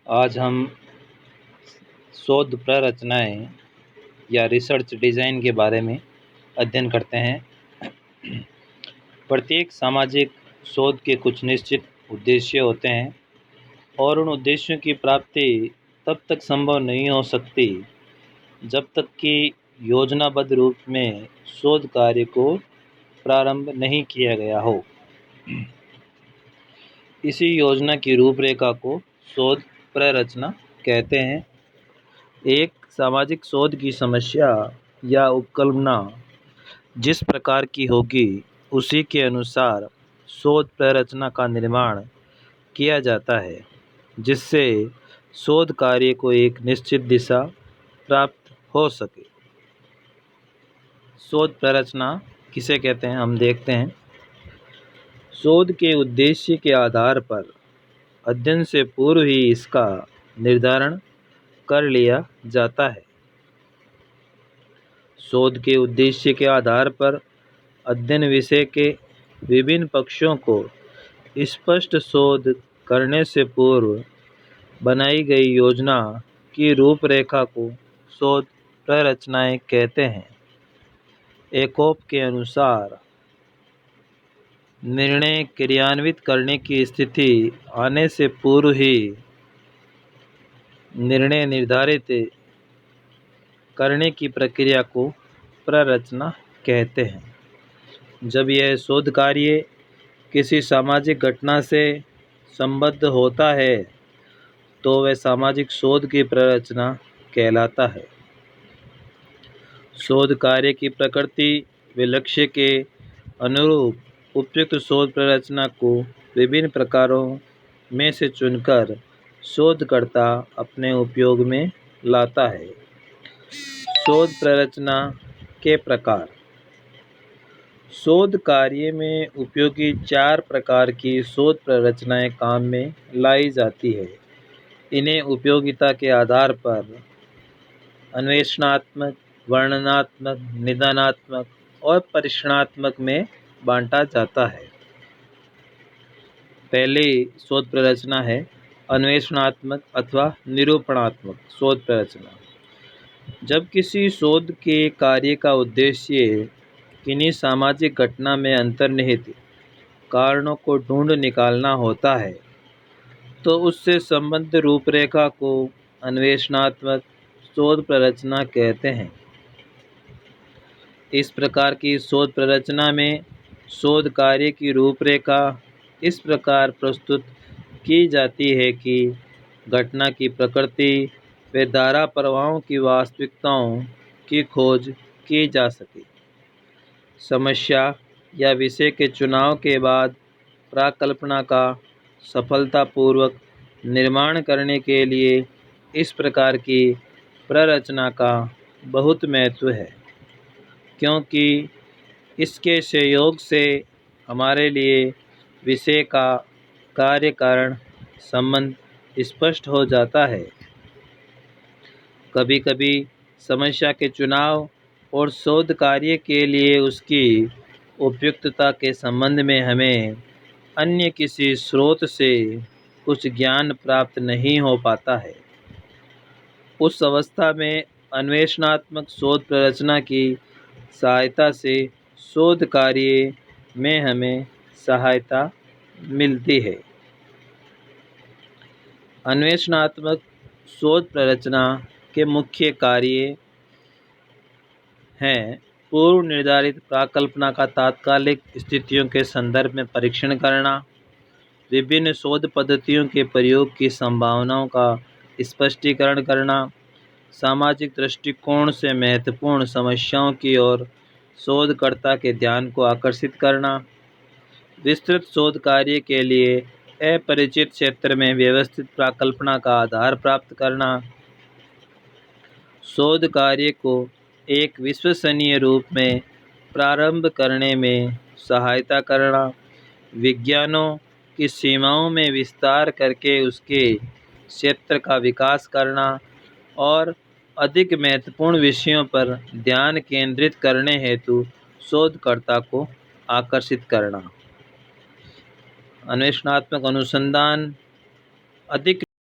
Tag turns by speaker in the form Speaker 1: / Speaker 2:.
Speaker 1: आज हम शोध प्ररचनाएं या रिसर्च डिज़ाइन के बारे में अध्ययन करते हैं। प्रत्येक सामाजिक शोध के कुछ निश्चित उद्देश्य होते हैं और उन उद्देश्यों की प्राप्ति तब तक संभव नहीं हो सकती जब तक कि योजनाबद्ध रूप में शोध कार्य को प्रारंभ नहीं किया गया हो। इसी योजना की रूपरेखा को शोध प्ररचना कहते हैं। एक सामाजिक शोध की समस्या या उपकल्पना जिस प्रकार की होगी उसी के अनुसार शोध प्ररचना का निर्माण किया जाता है, जिससे शोध कार्य को एक निश्चित दिशा प्राप्त हो सके। शोध प्ररचना किसे कहते हैं, हम देखते हैं। शोध के उद्देश्य के आधार पर अध्ययन से पूर्व ही इसका निर्धारण कर लिया जाता है। शोध के उद्देश्य के आधार पर अध्ययन विषय के विभिन्न पक्षों को स्पष्ट शोध करने से पूर्व बनाई गई योजना की रूपरेखा को शोध प्ररचनाएं कहते हैं। एकोप के अनुसार निर्णय क्रियान्वित करने की स्थिति आने से पूर्व ही निर्णय निर्धारित करने की प्रक्रिया को प्ररचना कहते हैं। जब यह शोध कार्य किसी सामाजिक घटना से संबद्ध होता है तो वह सामाजिक शोध की प्ररचना कहलाता है। शोध कार्य की प्रकृति व लक्ष्य के अनुरूप उपयुक्त शोध प्ररचना को विभिन्न प्रकारों में से चुनकर शोधकर्ता अपने उपयोग में लाता है। शोध प्ररचना के प्रकार। शोध कार्य में उपयोगी 4 प्रकार की शोध प्ररचनाएं काम में लाई जाती है। इन्हें उपयोगिता के आधार पर अन्वेषणात्मक, वर्णनात्मक, निदानात्मक और परीक्षणात्मक में बांटा जाता है। पहली शोध प्ररचना है अन्वेषणात्मक अथवा निरूपणात्मक शोध प्ररचना। जब किसी शोध के कार्य का उद्देश्य किन्हीं सामाजिक घटना में अंतर्निहित कारणों को ढूंढ निकालना होता है तो उससे संबद्ध रूपरेखा को अन्वेषणात्मक शोध प्ररचना कहते हैं। इस प्रकार की शोध प्ररचना में शोध कार्य की रूपरेखा इस प्रकार प्रस्तुत की जाती है कि घटना की प्रकृति व धारा प्रवाहों की वास्तविकताओं की खोज की जा सके। समस्या या विषय के चुनाव के बाद प्राकल्पना का सफलतापूर्वक निर्माण करने के लिए इस प्रकार की प्ररचना का बहुत महत्व है, क्योंकि इसके सहयोग से हमारे लिए विषय का कार्य कारण संबंध स्पष्ट हो जाता है। कभी कभी समस्या के चुनाव और शोध कार्य के लिए उसकी उपयुक्तता के संबंध में हमें अन्य किसी स्रोत से कुछ ज्ञान प्राप्त नहीं हो पाता है। उस अवस्था में अन्वेषणात्मक शोध प्ररचना की सहायता से शोध कार्य में हमें सहायता मिलती है। अन्वेषणात्मक शोध प्ररचना के मुख्य कार्य हैं पूर्व निर्धारित प्राकल्पना का तात्कालिक स्थितियों के संदर्भ में परीक्षण करना, विभिन्न शोध पद्धतियों के प्रयोग की संभावनाओं का स्पष्टीकरण करना, सामाजिक दृष्टिकोण से महत्वपूर्ण समस्याओं की ओर शोधकर्ता के ध्यान को आकर्षित करना, विस्तृत शोध कार्य के लिए अपरिचित क्षेत्र में व्यवस्थित प्राकल्पना का आधार प्राप्त करना, शोध कार्य को एक विश्वसनीय रूप में प्रारंभ करने में सहायता करना, विज्ञानों की सीमाओं में विस्तार करके उसके क्षेत्र का विकास करना और अधिक महत्वपूर्ण विषयों पर ध्यान केंद्रित करने हेतु शोधकर्ता को आकर्षित करना। अन्वेषणात्मक अनुसंधान अधिक